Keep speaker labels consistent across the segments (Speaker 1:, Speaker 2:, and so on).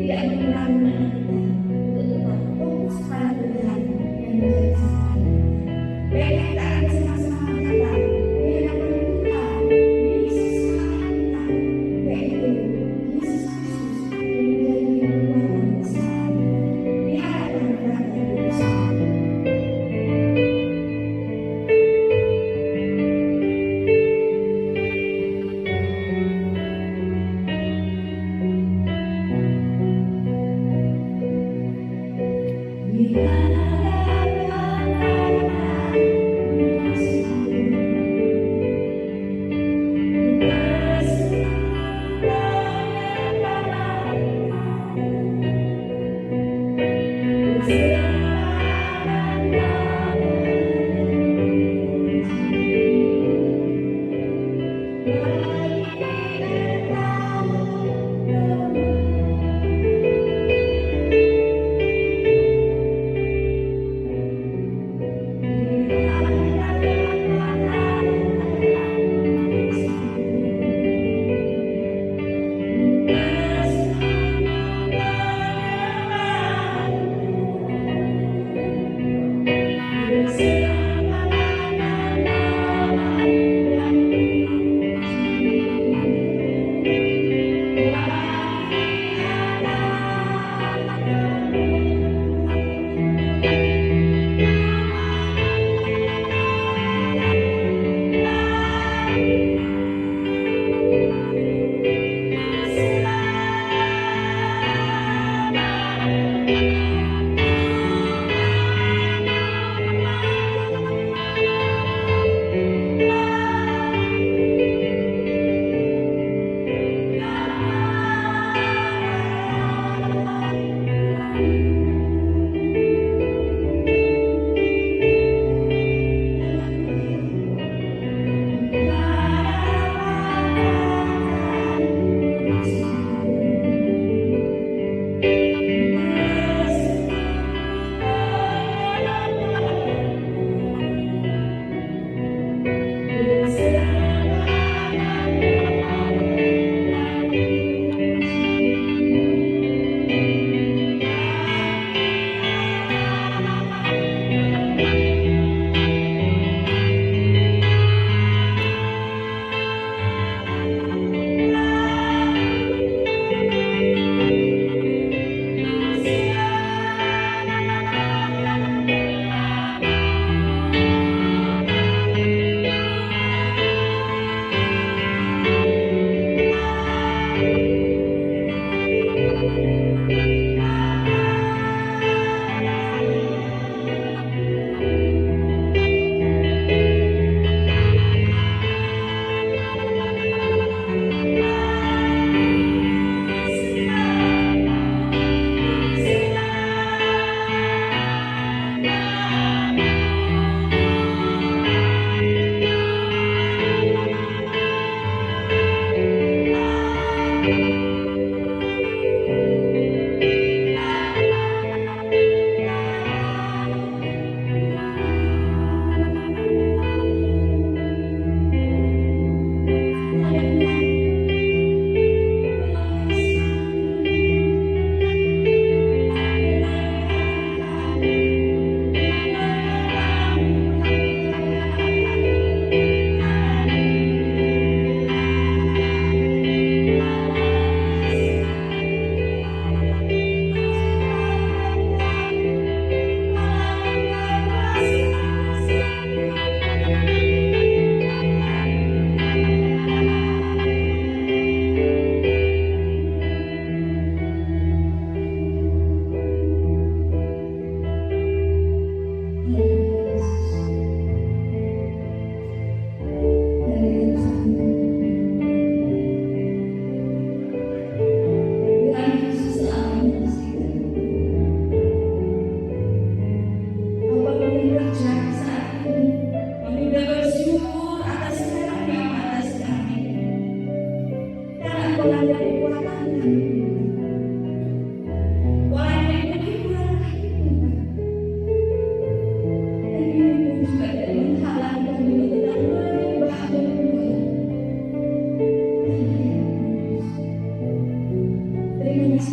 Speaker 1: tidak mengurangi kita untuk tetap fokus pada Tuhan dan menjadi baik kita akan sama-sama kata dihadapkan kita Yesus kita, yaitu Yesus Kristus yang menjadi kekuatan besar di hadapan berbagai dosa.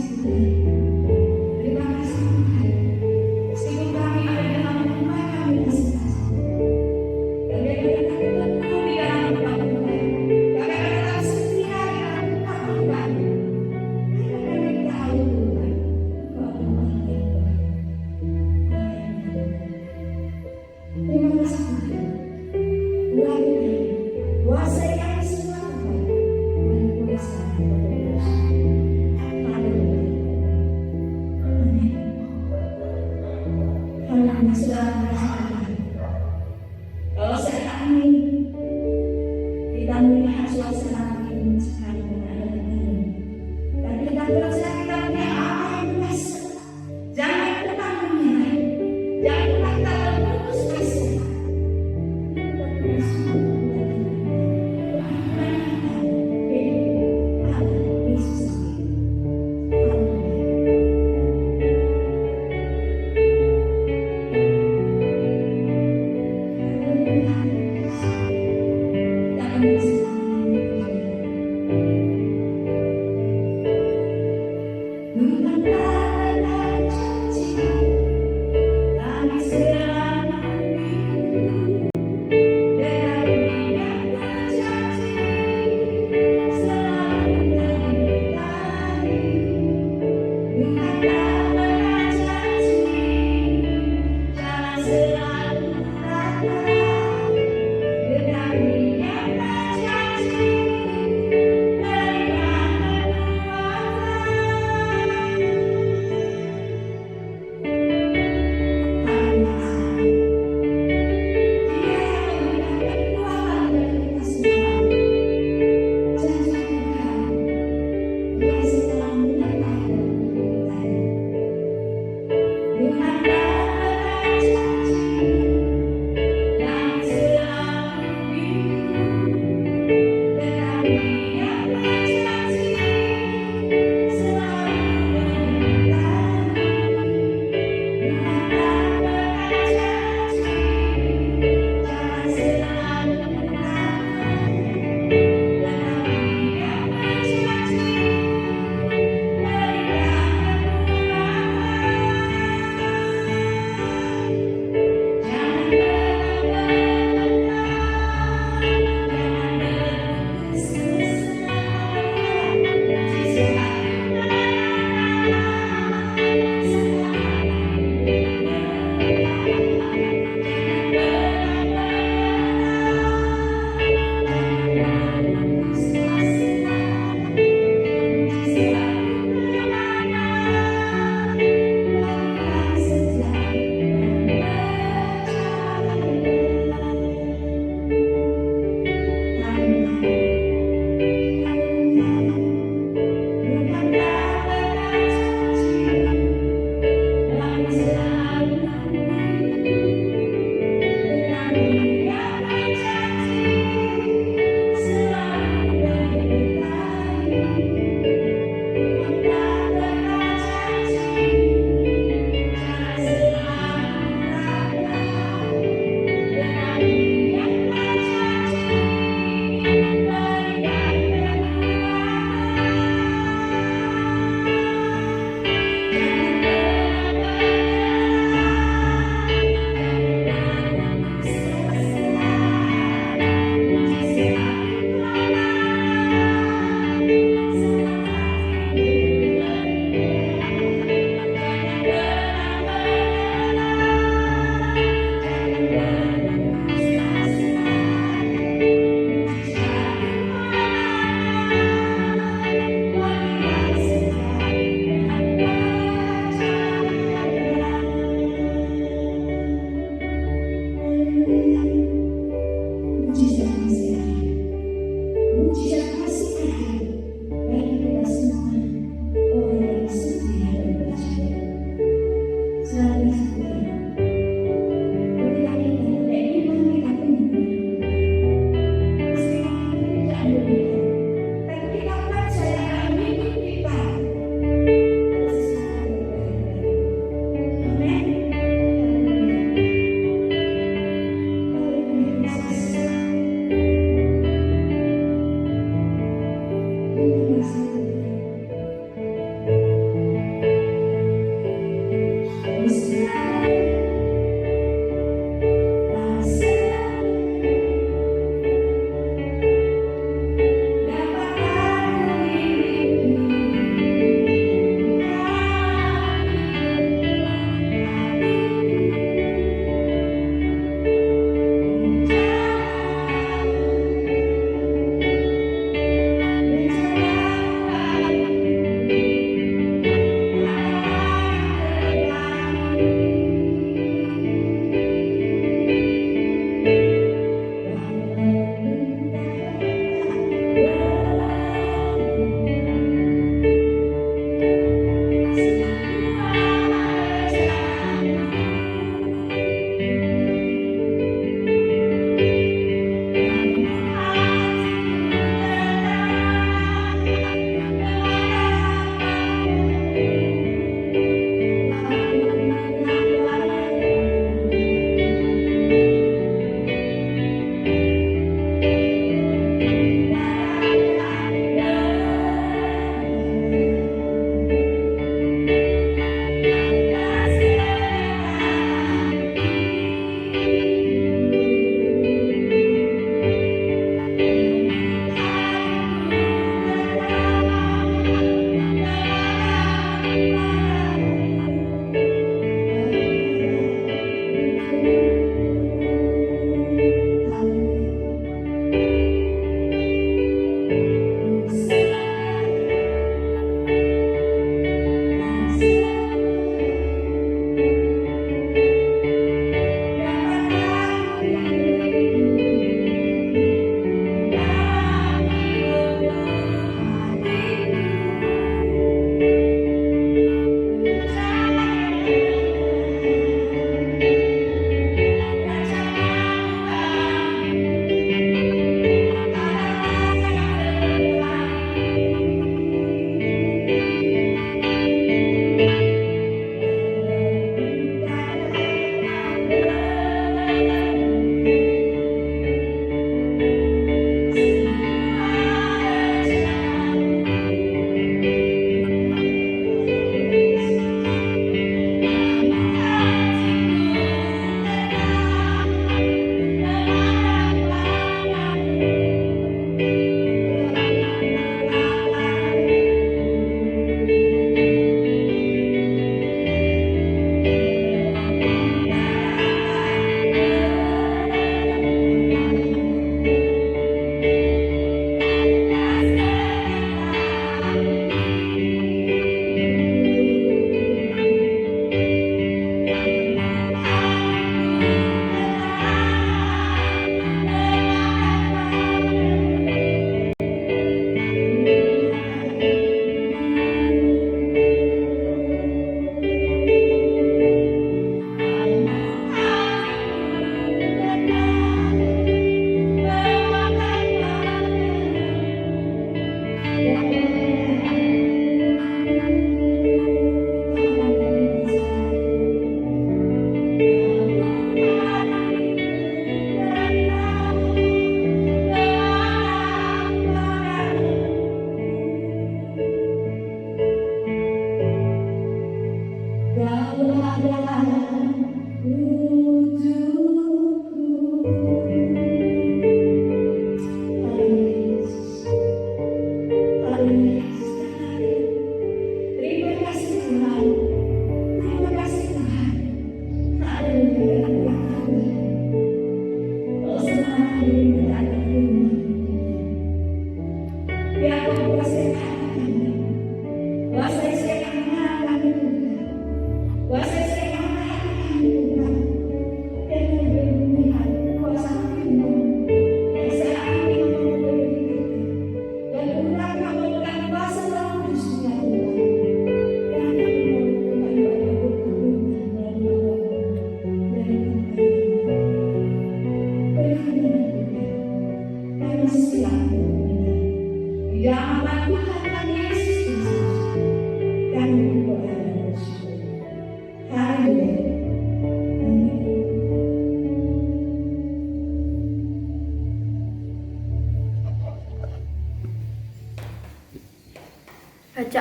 Speaker 1: Tuhan. Terima kasih Tuhan. Meskipun kami ada dalam rumah kami masing-masing, kami akan tetap teguh di dalam rumah Tuhan. Kami akan tetap setia di dalam rumah Tuhan. Karena kami tahu Tuhan, Engkau adalah Allah yang baik. Amin. Terima kasih Tuhan. Tuhan kami, kuasai kami semua Tuhan. Tuhan kuasa terus. Haleluya. Amin. Karena sudah merasakan, kalau saat ini kita melihat suasana ini sekarang keadaan ini, dan kita percaya kita punya Allah yang kuasa. Jangan pernah menyerah, jangan pernah kita berputus asa. Kita terus menantikan hidup Allah Yesus sendiri. Haleluya.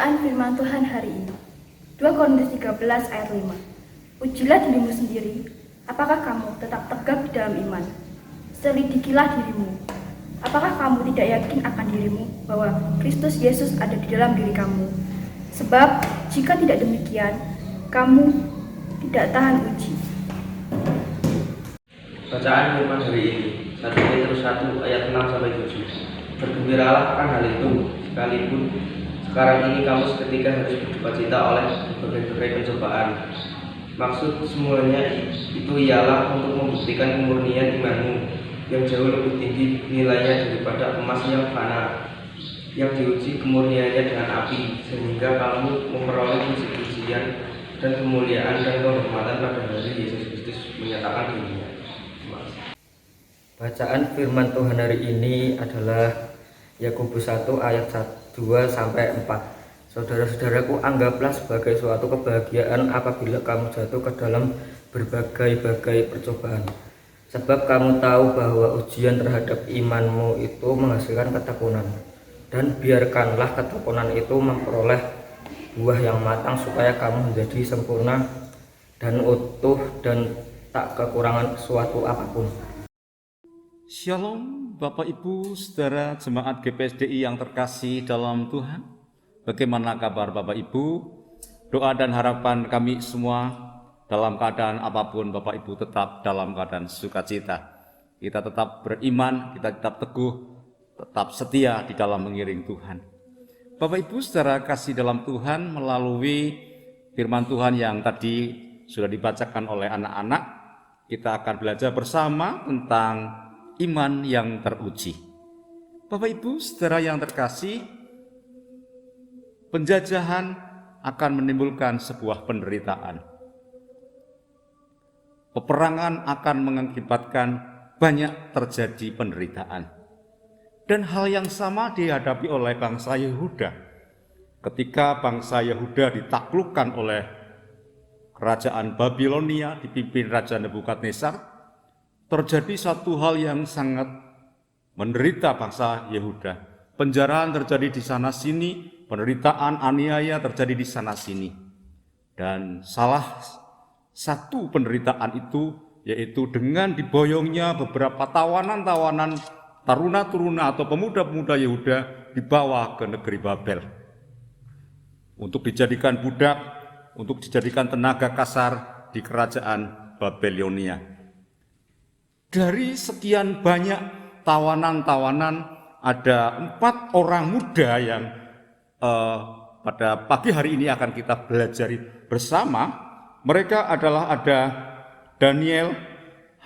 Speaker 2: Bacaan firman Tuhan hari ini. 2 Korintus 13 ayat 5. Ujilah dirimu sendiri, apakah kamu tetap tegak di dalam iman? Selidikilah dirimu. Apakah kamu tidak yakin akan dirimu bahwa Kristus Yesus ada di dalam diri kamu? Sebab jika tidak demikian, kamu tidak tahan uji.
Speaker 3: Bacaan firman hari ini 1 Petrus 1 ayat 6-7. Bergembiralah akan hal itu, sekalipun sekarang ini kamu seketika harus berduka-cita oleh berbagai pencobaan. Maksud semuanya itu ialah untuk membuktikan kemurnian imanmu yang jauh lebih tinggi nilainya daripada emas yang fana, yang diuji kemurniannya dengan api, sehingga kamu memperoleh puji-pujian dan kemuliaan dan penghormatan pada hari Yesus Kristus menyatakan dirinya.
Speaker 4: Bacaan firman Tuhan hari ini adalah Yakobus 1 ayat 2-4. Saudara-saudaraku, anggaplah sebagai suatu kebahagiaan apabila kamu jatuh ke dalam berbagai-bagai percobaan. Sebab kamu tahu bahwa ujian terhadap imanmu itu menghasilkan ketekunan. Dan biarkanlah ketekunan itu memperoleh buah yang matang supaya kamu menjadi sempurna dan utuh dan tak kekurangan suatu apapun.
Speaker 5: Shalom Bapak Ibu, Saudara Jemaat GPSDI yang terkasih dalam Tuhan. Bagaimana kabar Bapak Ibu? Doa dan harapan kami semua dalam keadaan apapun Bapak Ibu tetap dalam keadaan sukacita. Kita tetap beriman, kita tetap teguh, tetap setia di dalam mengiring Tuhan. Bapak Ibu Saudara kasih dalam Tuhan, melalui firman Tuhan yang tadi sudah dibacakan oleh anak-anak, kita akan belajar bersama tentang iman yang teruji. Bapak Ibu Saudara yang terkasih, penjajahan akan menimbulkan sebuah penderitaan. Peperangan akan mengakibatkan banyak terjadi penderitaan. Dan hal yang sama dihadapi oleh bangsa Yehuda. Ketika bangsa Yehuda ditaklukkan oleh kerajaan Babilonia dipimpin Raja Nebukadnezar, terjadi satu hal yang sangat menderita bangsa Yehuda. Penjarahan terjadi di sana-sini, penderitaan, aniaya terjadi di sana-sini. Dan salah satu penderitaan itu yaitu dengan diboyongnya beberapa tawanan-tawanan taruna-taruna atau pemuda-pemuda Yehuda dibawa ke negeri Babel untuk dijadikan budak, untuk dijadikan tenaga kasar di kerajaan Babilonia. Dari sekian banyak tawanan-tawanan, ada 4 orang muda yang pada pagi hari ini akan kita pelajari bersama. Mereka adalah ada Daniel,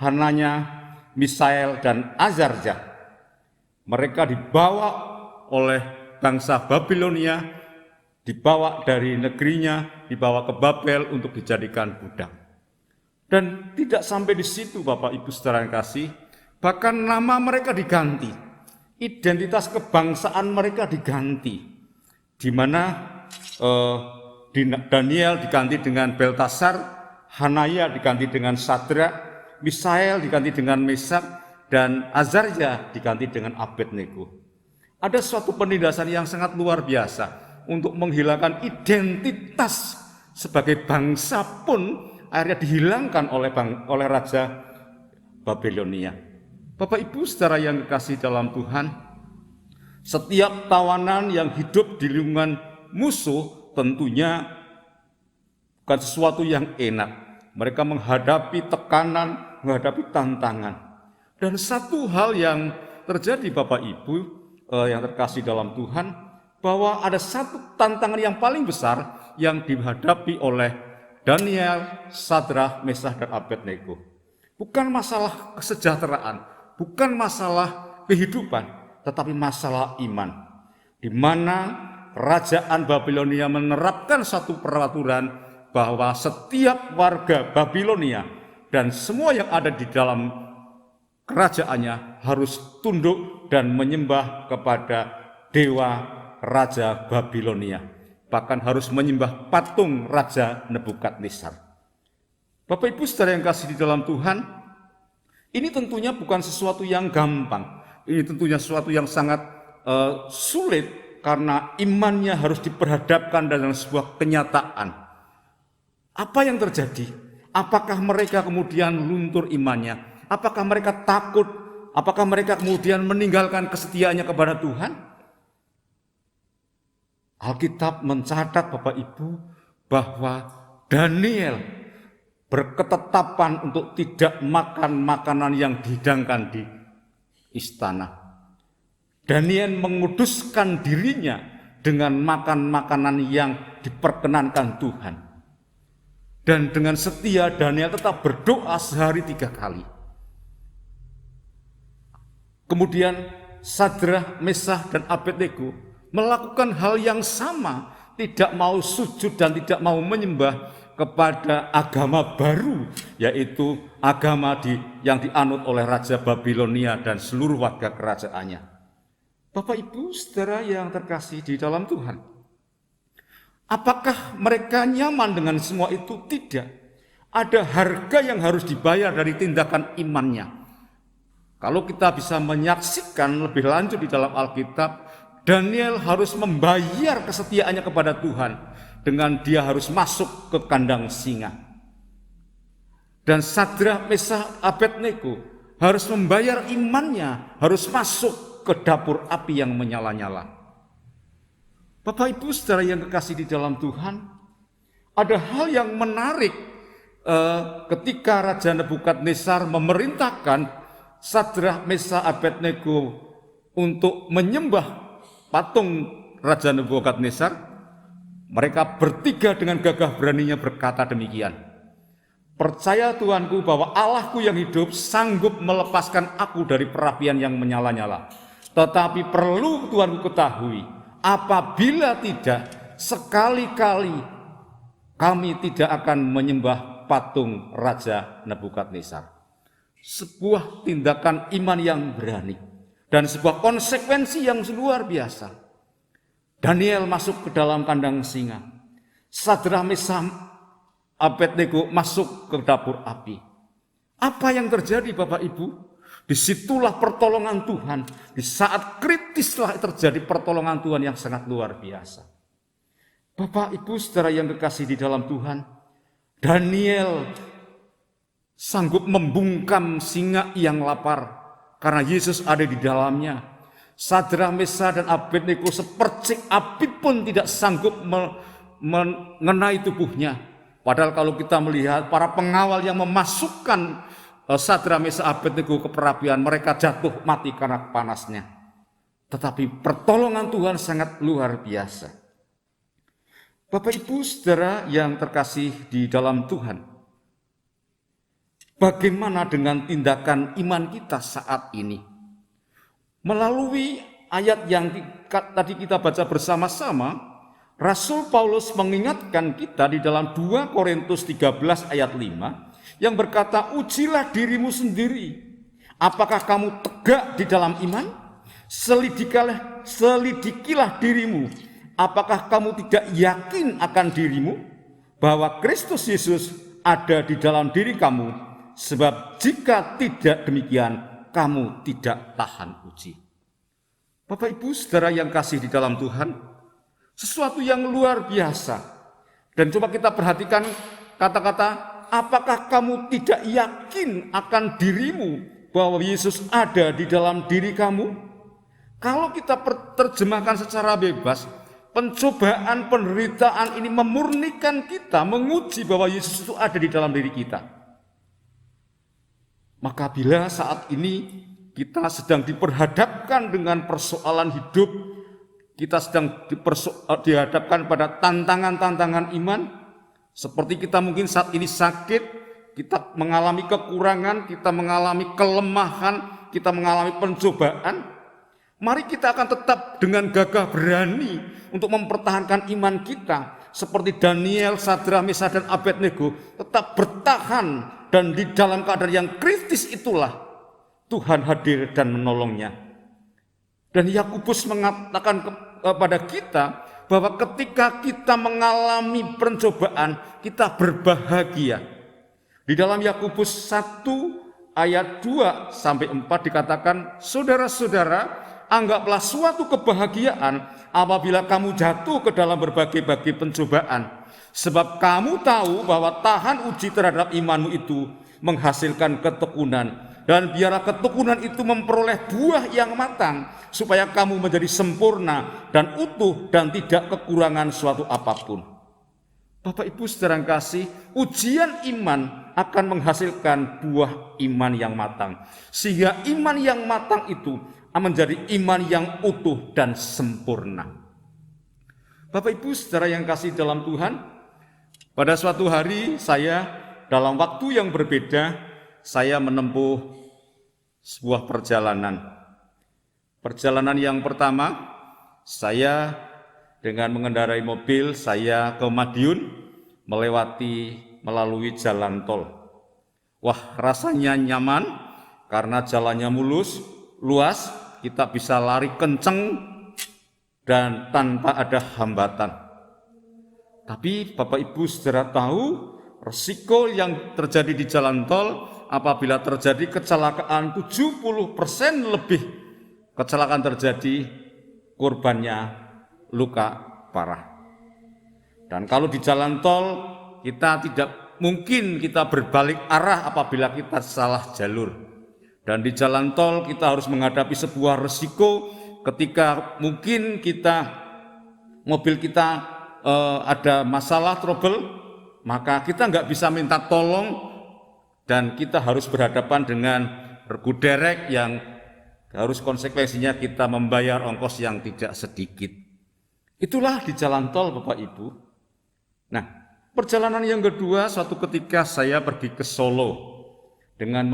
Speaker 5: Hananya, Misael, dan Azarja. Mereka dibawa oleh bangsa Babilonia, dibawa dari negerinya, dibawa ke Babel untuk dijadikan budak. Dan tidak sampai di situ Bapak Ibu Saudara yang kasih, bahkan nama mereka diganti, identitas kebangsaan mereka diganti, di mana Daniel diganti dengan Beltasar, Hanaya diganti dengan Sadrak, Misael diganti dengan Mesak, dan Azarja diganti dengan Abednego. Ada suatu penindasan yang sangat luar biasa untuk menghilangkan identitas sebagai bangsa pun akhirnya dihilangkan oleh Raja Babilonia. Bapak Ibu Saudara yang dikasihi dalam Tuhan, setiap tawanan yang hidup di lingkungan musuh tentunya bukan sesuatu yang enak. Mereka menghadapi tekanan, menghadapi tantangan. Dan satu hal yang terjadi Bapak Ibu yang terkasih dalam Tuhan, bahwa ada satu tantangan yang paling besar yang dihadapi oleh Daniel, Sadrak, Mesak, dan Abednego. Bukan masalah kesejahteraan, bukan masalah kehidupan, tetapi masalah iman. Di mana kerajaan Babilonia menerapkan satu peraturan bahwa setiap warga Babilonia dan semua yang ada di dalam kerajaannya harus tunduk dan menyembah kepada dewa Raja Babilonia. Bahkan harus menyembah patung Raja Nebukadnezar. Bapak Ibu Saudara yang kasih di dalam Tuhan, ini tentunya bukan sesuatu yang gampang. Ini tentunya sesuatu yang sangat sulit karena imannya harus diperhadapkan dalam sebuah kenyataan. Apa yang terjadi? Apakah mereka kemudian luntur imannya? Apakah mereka takut? Apakah mereka kemudian meninggalkan kesetiaannya kepada Tuhan? Alkitab mencatat Bapak Ibu bahwa Daniel berketetapan untuk tidak makan makanan yang dihidangkan di istana. Daniel menguduskan dirinya dengan makan makanan yang diperkenankan Tuhan. Dan dengan setia Daniel tetap berdoa sehari 3 kali. Kemudian Sadrah, Mesah, dan Abednego melakukan hal yang sama, tidak mau sujud dan tidak mau menyembah kepada agama baru, yaitu agama yang dianut oleh Raja Babilonia dan seluruh warga kerajaannya. Bapak Ibu saudara yang terkasih di dalam Tuhan, apakah mereka nyaman dengan semua itu? Tidak. Ada harga yang harus dibayar dari tindakan imannya. Kalau kita bisa menyaksikan lebih lanjut di dalam Alkitab, Daniel harus membayar kesetiaannya kepada Tuhan dengan dia harus masuk ke kandang singa. Dan Sadrah, Mesah, Abednego harus membayar imannya, harus masuk ke dapur api yang menyala-nyala. Bapak Ibu saudara yang kekasih di dalam Tuhan, ada hal yang menarik ketika Raja Nebukadnezar memerintahkan Sadrah, Mesah, Abednego untuk menyembah patung Raja Nebukadnezar. Mereka bertiga dengan gagah beraninya berkata demikian, "Percaya Tuanku bahwa Allahku yang hidup sanggup melepaskan aku dari perapian yang menyala-nyala. Tetapi perlu Tuanku ketahui, apabila tidak, sekali-kali kami tidak akan menyembah patung Raja Nebukadnezar." Sebuah tindakan iman yang berani dan sebuah konsekuensi yang luar biasa. Daniel masuk ke dalam kandang singa. Sadrah, Mesah, Abednego masuk ke dapur api. Apa yang terjadi Bapak Ibu? Disitulah pertolongan Tuhan. Di saat kritislah terjadi pertolongan Tuhan yang sangat luar biasa. Bapak Ibu saudara yang kekasih di dalam Tuhan, Daniel sanggup membungkam singa yang lapar karena Yesus ada di dalamnya. Sadrah, Mesah, dan Abednego sepercik api pun tidak sanggup mengenai tubuhnya. Padahal kalau kita melihat para pengawal yang memasukkan Sadrah, Mesah, Abednego ke perapian, mereka jatuh mati karena panasnya. Tetapi pertolongan Tuhan sangat luar biasa. Bapak Ibu saudara yang terkasih di dalam Tuhan, bagaimana dengan tindakan iman kita saat ini? Melalui ayat yang tadi kita baca bersama-sama, Rasul Paulus mengingatkan kita di dalam 2 Korintus 13 ayat 5 yang berkata, "Ujilah dirimu sendiri, apakah kamu tegak di dalam iman? Selidikilah dirimu, apakah kamu tidak yakin akan dirimu bahwa Kristus Yesus ada di dalam diri kamu? Sebab jika tidak demikian, kamu tidak tahan uji." Bapak Ibu saudara yang kasih di dalam Tuhan, sesuatu yang luar biasa. Dan coba kita perhatikan kata-kata, apakah kamu tidak yakin akan dirimu bahwa Yesus ada di dalam diri kamu? Kalau kita terjemahkan secara bebas, pencobaan, penderitaan ini memurnikan kita, menguji bahwa Yesus itu ada di dalam diri kita. Maka bila saat ini kita sedang diperhadapkan dengan persoalan hidup, kita sedang dihadapkan pada tantangan-tantangan iman, seperti kita mungkin saat ini sakit, kita mengalami kekurangan, kita mengalami kelemahan, kita mengalami pencobaan, mari kita akan tetap dengan gagah berani untuk mempertahankan iman kita. Seperti Daniel, Sadrah, Mesah, dan Abednego tetap bertahan. Dan di dalam keadaan yang kritis itulah Tuhan hadir dan menolongnya. Dan Yakobus mengatakan kepada kita bahwa ketika kita mengalami pencobaan, kita berbahagia. Di dalam Yakobus 1 ayat 2-4 dikatakan, "Saudara-saudara, anggaplah suatu kebahagiaan apabila kamu jatuh ke dalam berbagai-bagai pencobaan. Sebab kamu tahu bahwa tahan uji terhadap imanmu itu menghasilkan ketekunan. Dan biarlah ketekunan itu memperoleh buah yang matang, supaya kamu menjadi sempurna dan utuh dan tidak kekurangan suatu apapun. Bapak Ibu saudara yang kasih, ujian iman akan menghasilkan buah iman yang matang. Sehingga iman yang matang itu menjadi iman yang utuh dan sempurna. Bapak Ibu saudara yang kasih dalam Tuhan, pada suatu hari saya dalam waktu yang berbeda, saya menempuh sebuah perjalanan. Perjalanan yang pertama, saya dengan mengendarai mobil, saya ke Madiun, melalui jalan tol. Wah, rasanya nyaman karena jalannya mulus, luas, kita bisa lari kenceng dan tanpa ada hambatan. Tapi Bapak Ibu saudara tahu, resiko yang terjadi di jalan tol apabila terjadi kecelakaan 70% lebih kecelakaan terjadi, korbannya luka parah. Dan kalau di jalan tol kita tidak mungkin kita berbalik arah apabila kita salah jalur. Dan di jalan tol kita harus menghadapi sebuah resiko ketika mungkin mobil kita ada masalah trouble, maka kita nggak bisa minta tolong dan kita harus berhadapan dengan regu derek yang harus konsekuensinya kita membayar ongkos yang tidak sedikit. Itulah di jalan tol Bapak Ibu. Nah, perjalanan yang kedua, suatu ketika saya pergi ke Solo dengan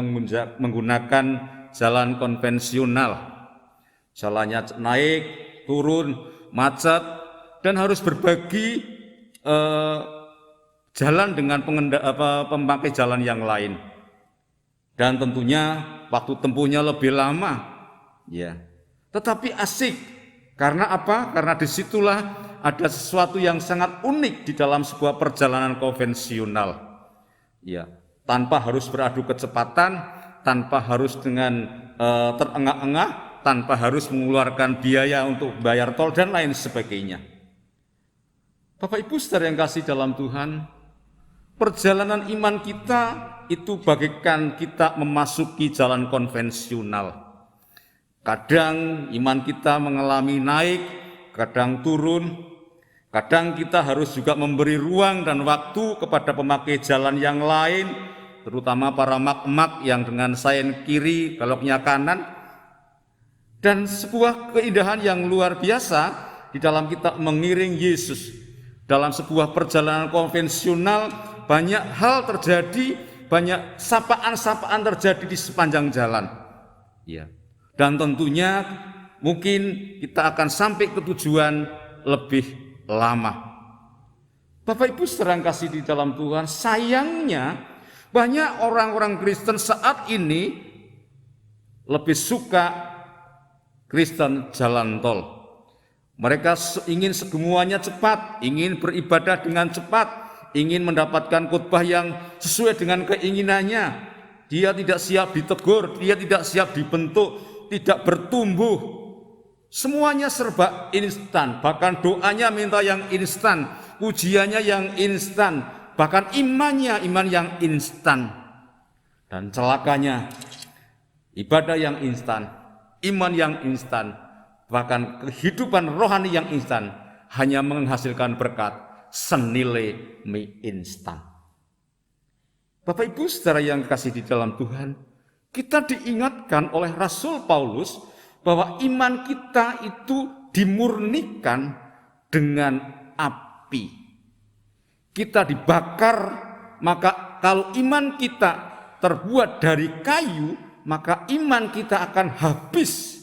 Speaker 5: menggunakan jalan konvensional. Jalannya naik, turun, macet, dan harus berbagi jalan dengan pemakai jalan yang lain. Dan tentunya waktu tempuhnya lebih lama. Ya. Tetapi asik. Karena apa? Karena disitulah ada sesuatu yang sangat unik di dalam sebuah perjalanan konvensional. Ya. Tanpa harus beradu kecepatan, tanpa harus dengan terengah-engah, tanpa harus mengeluarkan biaya untuk bayar tol dan lain sebagainya. Bapak Ibu saudara yang kasih dalam Tuhan, perjalanan iman kita itu bagaikan kita memasuki jalan konvensional. Kadang iman kita mengalami naik, kadang turun, kadang kita harus juga memberi ruang dan waktu kepada pemakai jalan yang lain, terutama para mak-mak yang dengan sein kiri, beloknya kanan. Dan sebuah keindahan yang luar biasa di dalam kita mengiring Yesus. Dalam sebuah perjalanan konvensional, banyak hal terjadi, banyak sapaan-sapaan terjadi di sepanjang jalan. Ya. Dan tentunya mungkin kita akan sampai ke tujuan lebih lama. Bapak Ibu saudara yang kasih di dalam Tuhan, sayangnya banyak orang-orang Kristen saat ini lebih suka Kristen jalan tol. Mereka ingin semuanya cepat, ingin beribadah dengan cepat, ingin mendapatkan khotbah yang sesuai dengan keinginannya. Dia tidak siap ditegur, dia tidak siap dibentuk, tidak bertumbuh. Semuanya serba instan, bahkan doanya minta yang instan, pujiannya yang instan, bahkan iman yang instan. Dan celakanya, ibadah yang instan, iman yang instan, bahkan kehidupan rohani yang instan hanya menghasilkan berkat senilai mie instan. Bapak Ibu saudara yang kasih di dalam Tuhan, kita diingatkan oleh Rasul Paulus bahwa iman kita itu dimurnikan dengan api. Kita dibakar, maka kalau iman kita terbuat dari kayu, maka iman kita akan habis.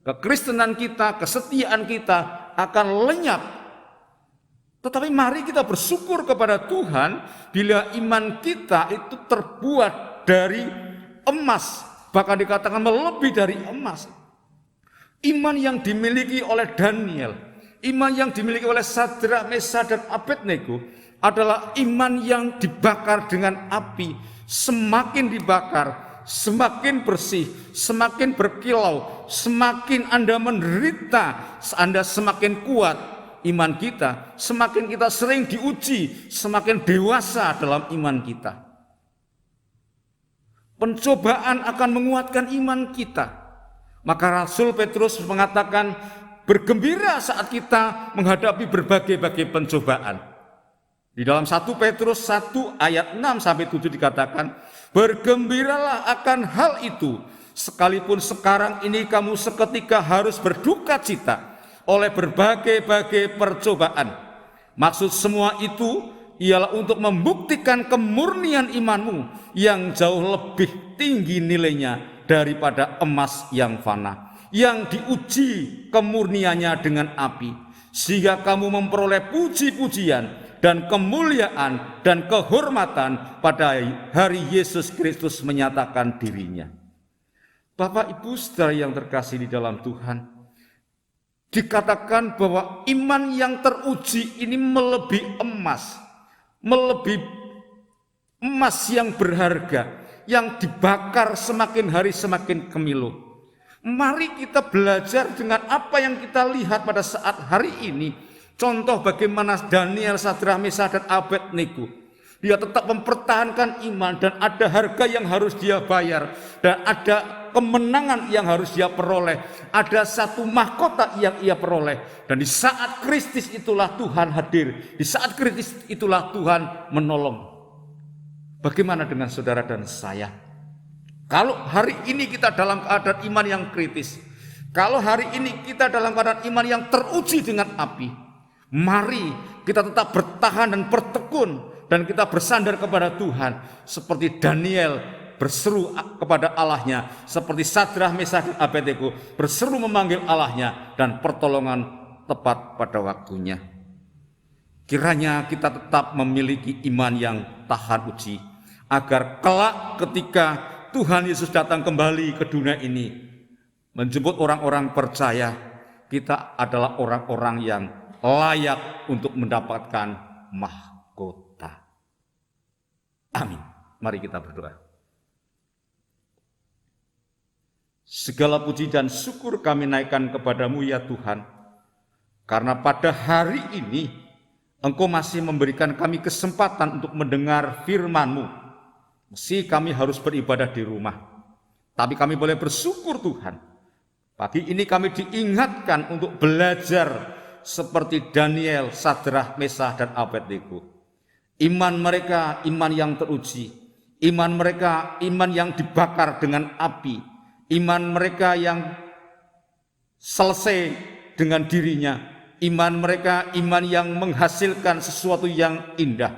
Speaker 5: Kekristenan kita, kesetiaan kita akan lenyap. Tetapi mari kita bersyukur kepada Tuhan bila iman kita itu terbuat dari emas, bahkan dikatakan melebihi dari emas. Iman yang dimiliki oleh Daniel, iman yang dimiliki oleh Sadrak, Mesak, dan Abednego adalah iman yang dibakar dengan api. Semakin dibakar, semakin bersih, semakin berkilau, semakin Anda menderita, Anda semakin kuat iman kita, semakin kita sering diuji, semakin dewasa dalam iman kita. Pencobaan akan menguatkan iman kita. Maka Rasul Petrus mengatakan, bergembira saat kita menghadapi berbagai-bagai pencobaan. Di dalam 1 Petrus 1 ayat 6-7 dikatakan, bergembiralah akan hal itu, sekalipun sekarang ini kamu seketika harus berduka cita oleh berbagai-bagai percobaan. Maksud semua itu ialah untuk membuktikan kemurnian imanmu yang jauh lebih tinggi nilainya daripada emas yang fana, yang diuji kemurniannya dengan api, sehingga kamu memperoleh puji-pujian dan kemuliaan dan kehormatan pada hari Yesus Kristus menyatakan dirinya. Bapak Ibu saudara yang terkasih di dalam Tuhan, dikatakan bahwa iman yang teruji ini melebihi emas yang berharga, yang dibakar semakin hari semakin kemilu. Mari kita belajar dengan apa yang kita lihat pada saat hari ini. Contoh bagaimana Daniel, Sadrah, Mesah, dan Abednego. Dia tetap mempertahankan iman dan ada harga yang harus dia bayar. Dan ada kemenangan yang harus dia peroleh. Ada satu mahkota yang ia peroleh. Dan di saat kritis itulah Tuhan hadir. Di saat kritis itulah Tuhan menolong. Bagaimana dengan saudara dan saya? Kalau hari ini kita dalam keadaan iman yang kritis, kalau hari ini kita dalam keadaan iman yang teruji dengan api, mari kita tetap bertahan dan bertekun dan kita bersandar kepada Tuhan seperti Daniel berseru kepada Allahnya, seperti Sadrah, Mesah, dan Abednego berseru memanggil Allahnya dan pertolongan tepat pada waktunya. Kiranya kita tetap memiliki iman yang tahan uji, agar kelak ketika Tuhan Yesus datang kembali ke dunia ini menjemput orang-orang percaya, kita adalah orang-orang yang layak untuk mendapatkan mahkota. Amin. Mari kita berdoa. Segala puji dan syukur kami naikkan kepadamu ya Tuhan, karena pada hari ini Engkau masih memberikan kami kesempatan untuk mendengar firman-Mu. Meski kami harus beribadah di rumah, tapi kami boleh bersyukur Tuhan. Pagi ini kami diingatkan untuk belajar seperti Daniel, Sadrah, Mesah, dan Abednego. Iman mereka iman yang teruji, iman mereka iman yang dibakar dengan api, iman mereka yang selesai dengan dirinya, iman mereka iman yang menghasilkan sesuatu yang indah.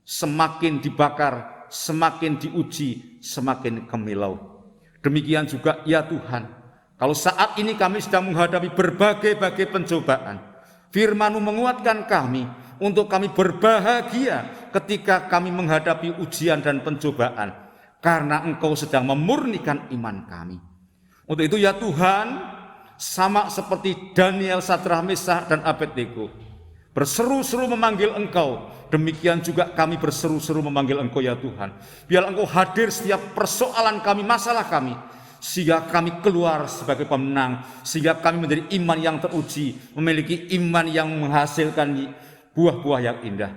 Speaker 5: Semakin dibakar, semakin diuji, semakin kemilau. Demikian juga ya Tuhan, kalau saat ini kami sedang menghadapi berbagai-bagai pencobaan, firman-Mu menguatkan kami untuk kami berbahagia ketika kami menghadapi ujian dan pencobaan, karena Engkau sedang memurnikan iman kami. Untuk itu ya Tuhan, sama seperti Daniel, Sadrah, Mesah, dan Abednego berseru-seru memanggil Engkau, demikian juga kami berseru-seru memanggil Engkau ya Tuhan. Biar Engkau hadir setiap persoalan kami, masalah kami, sehingga kami keluar sebagai pemenang, sehingga kami menjadi iman yang teruji, memiliki iman yang menghasilkan buah-buah yang indah.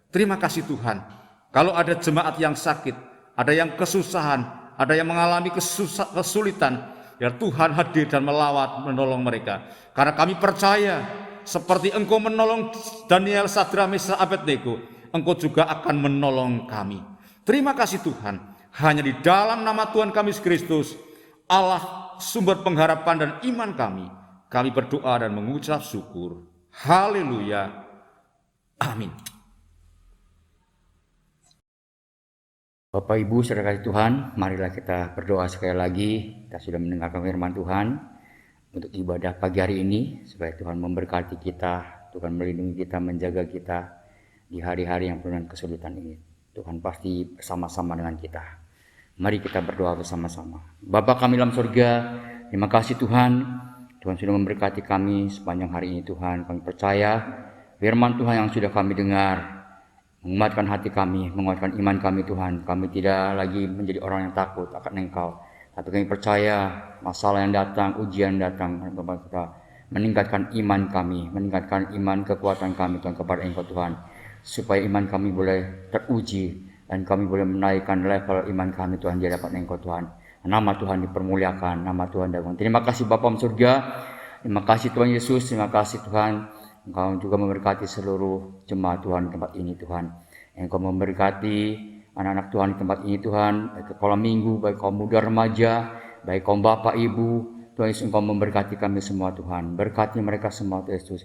Speaker 5: Terima kasih Tuhan. Kalau ada jemaat yang sakit, ada yang kesusahan, ada yang mengalami kesulitan, ya Tuhan hadir dan menolong mereka. Karena kami percaya, seperti Engkau menolong Daniel, Sadrah, Mesah, Abednego, Engkau juga akan menolong kami. Terima kasih Tuhan. Hanya di dalam nama Tuhan kami Yesus Kristus, Allah sumber pengharapan dan iman kami berdoa dan mengucap syukur. Haleluya. Amin.
Speaker 6: Bapak Ibu saudara kasih Tuhan, marilah kita berdoa sekali lagi. Kita sudah mendengarkan firman Tuhan untuk ibadah pagi hari ini, supaya Tuhan memberkati kita, Tuhan melindungi kita, menjaga kita di hari-hari yang penuh dengan kesulitan ini. Tuhan pasti bersama-sama dengan kita. Mari kita berdoa bersama-sama. Bapa kami dalam surga, terima kasih Tuhan. Tuhan sudah memberkati kami sepanjang hari ini Tuhan. Kami percaya firman Tuhan yang sudah kami dengar menguatkan hati kami, menguatkan iman kami Tuhan. Kami tidak lagi menjadi orang yang takut akan Engkau, tapi kami percaya masalah yang datang, ujian datang, Bapak kita meningkatkan iman kami, meningkatkan iman kekuatan kami Tuhan kepada Engkau Tuhan, supaya iman kami boleh teruji dan kami boleh menaikkan level iman kami Tuhan di hadapan Engkau Tuhan. Nama Tuhan dipermuliakan, nama Tuhan diagungkan. Terima kasih Bapa di surga, terima kasih Tuhan Yesus, terima kasih Tuhan. Engkau juga memberkati seluruh jemaat Tuhan di tempat ini Tuhan. Engkau memberkati anak-anak Tuhan di tempat ini Tuhan, baik sekolah minggu, baik kaum muda remaja, baik kaum bapak ibu. Tuhan Yesus, Engkau memberkati kami semua Tuhan. Berkati mereka semua Tuhan Yesus.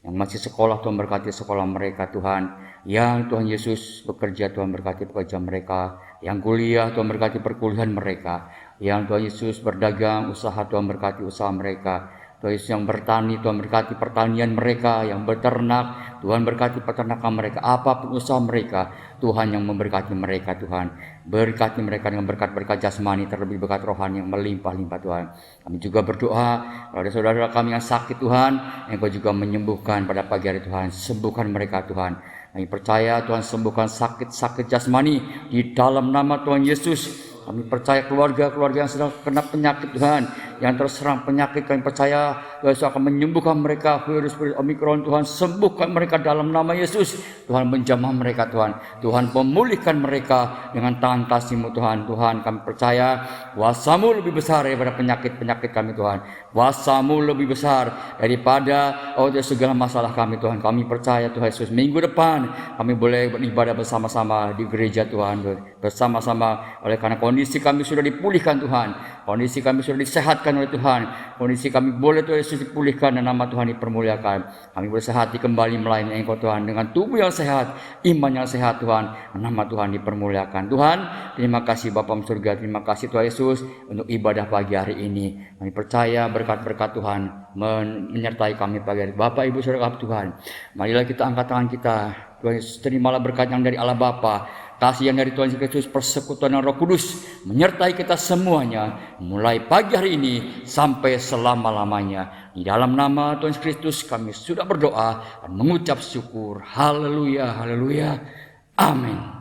Speaker 6: Yang masih sekolah Tuhan berkati sekolah mereka Tuhan. Yang Tuhan Yesus bekerja Tuhan berkati pekerjaan mereka. Yang kuliah Tuhan berkati perkuliahan mereka. Yang Tuhan Yesus berdagang usaha Tuhan berkati usaha mereka. Tuhan Yesus yang bertani, Tuhan berkati pertanian mereka, yang berternak, Tuhan berkati peternakan mereka, apapun usaha mereka, Tuhan yang memberkati mereka Tuhan. Berkati mereka dengan berkat-berkat jasmani, terlebih berkat rohani yang melimpah-limpah Tuhan. Kami juga berdoa, kalau ada saudara kami yang sakit Tuhan, Engkau juga menyembuhkan pada pagi hari Tuhan, sembuhkan mereka Tuhan. Kami percaya Tuhan sembuhkan sakit-sakit jasmani di dalam nama Tuhan Yesus. Kami percaya keluarga-keluarga yang sedang kena penyakit Tuhan, yang terserang penyakit, kami percaya Tuhan Yesus akan menyembuhkan mereka. Virus Omikron Tuhan sembuhkan mereka dalam nama Yesus. Tuhan menjamah mereka Tuhan. Tuhan memulihkan mereka dengan tangan kasih-Mu Tuhan. Tuhan kami percaya kuasa-Mu lebih besar daripada penyakit-penyakit kami Tuhan. Kuasa-Mu lebih besar daripada segala masalah kami Tuhan. Kami percaya Tuhan Yesus minggu depan kami boleh beribadah bersama-sama di gereja Tuhan. Bersama-sama oleh karena kondisi kami sudah dipulihkan Tuhan. Kondisi kami sudah disehatkan oleh Tuhan. Kondisi kami boleh Tuhan Yesus dipulihkan dan nama Tuhan dipermuliakan. Kami boleh sehati kembali melayani Engkau Tuhan dengan tubuh yang sehat, iman yang sehat Tuhan. Nama Tuhan dipermuliakan. Tuhan, terima kasih Bapa di surga. Terima kasih Tuhan Yesus untuk ibadah pagi hari ini. Kami percaya berkat-berkat Tuhan menyertai kami pagi hari. Bapak Ibu Saudara Tuhan, marilah kita angkat tangan kita. Tuhan Yesus, terimalah berkat yang dari Allah Bapa, kasih yang dari Tuhan Yesus Kristus, persekutuan yang Roh Kudus menyertai kita semuanya mulai pagi hari ini sampai selama-lamanya. Di dalam nama Tuhan Yesus Kristus kami sudah berdoa dan mengucap syukur. Haleluya, haleluya. Amin.